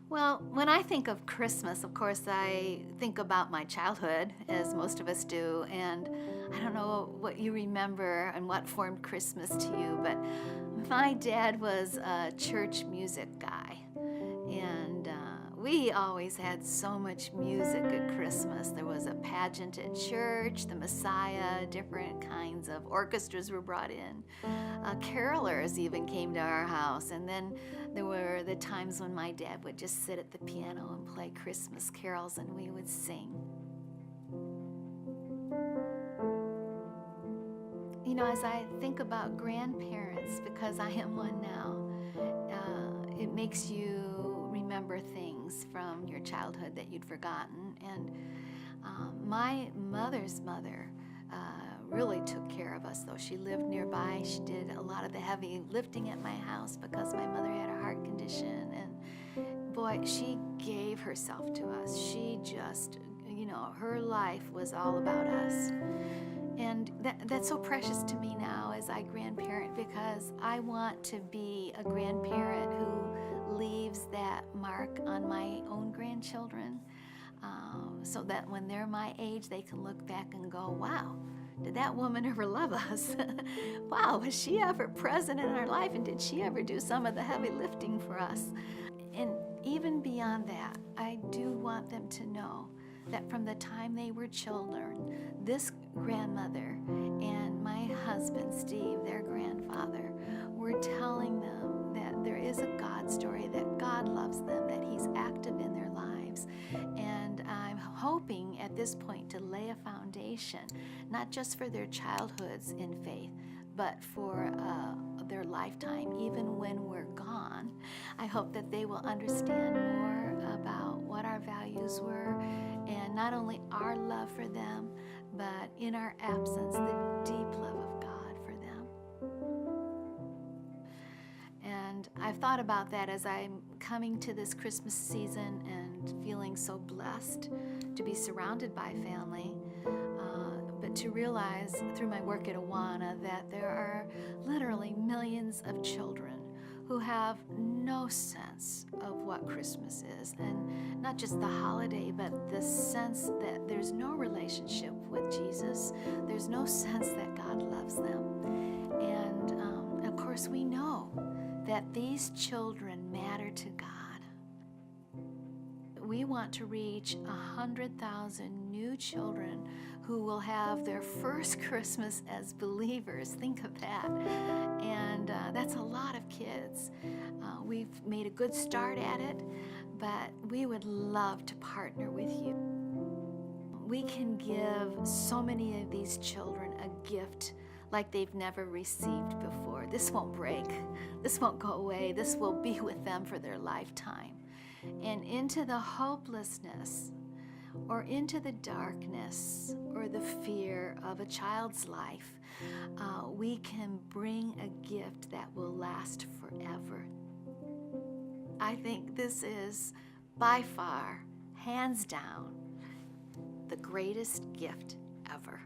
Well, when I think of Christmas, of course, I think about my childhood, as most of us do. And I don't know what you remember and what formed Christmas to you, but my dad was a church music guy. And we always had so much music at Christmas. There was a pageant at church, the Messiah, different kinds of orchestras were brought in. Carolers even came to our house. And then there were the times when my dad would just sit at the piano and play Christmas carols and we would sing. You know, as I think about grandparents, because I am one now, it makes you remember things from your childhood that you'd forgotten. And my mother's mother really took care of us, though. She lived nearby. She did a lot of the heavy lifting at my house because my mother had a heart condition. And boy, she gave herself to us. She just, her life was all about us. And that's so precious to me now as I grandparent, because I want to be a grandparent who leaves that mark on my own grandchildren, so that when they're my age, they can look back and go, wow, did that woman ever love us? Wow, was she ever present in our life? And did she ever do some of the heavy lifting for us? And even beyond that, I do want them to know that from the time they were children, this grandmother and my husband, Steve, their grandfather, were telling them that there is a God story, that God loves them, that He's active in their lives. And I'm hoping at this point to lay a foundation, not just for their childhoods in faith, but for their lifetime, even when we're gone. I hope that they will understand more about what our values were, and not only our love for them, but in our absence, the deep love of God for them. And I've thought about that as I'm coming to this Christmas season and feeling so blessed to be surrounded by family, but to realize through my work at Awana that there are literally millions of children who have no sense of what Christmas is, and not just the holiday, but the sense that there's no relationship with Jesus. There's no sense that God loves them. And of course, we know that these children matter to God. We want to reach 100,000 new children who will have their first Christmas as believers. Think of that. And that's a lot of kids. We've made a good start at it, but we would love to partner with you. We can give so many of these children a gift like they've never received before. This won't break. This won't go away. This will be with them for their lifetime. And into the hopelessness or into the darkness or the fear of a child's life, we can bring a gift that will last forever. I think this is by far, hands down, the greatest gift ever.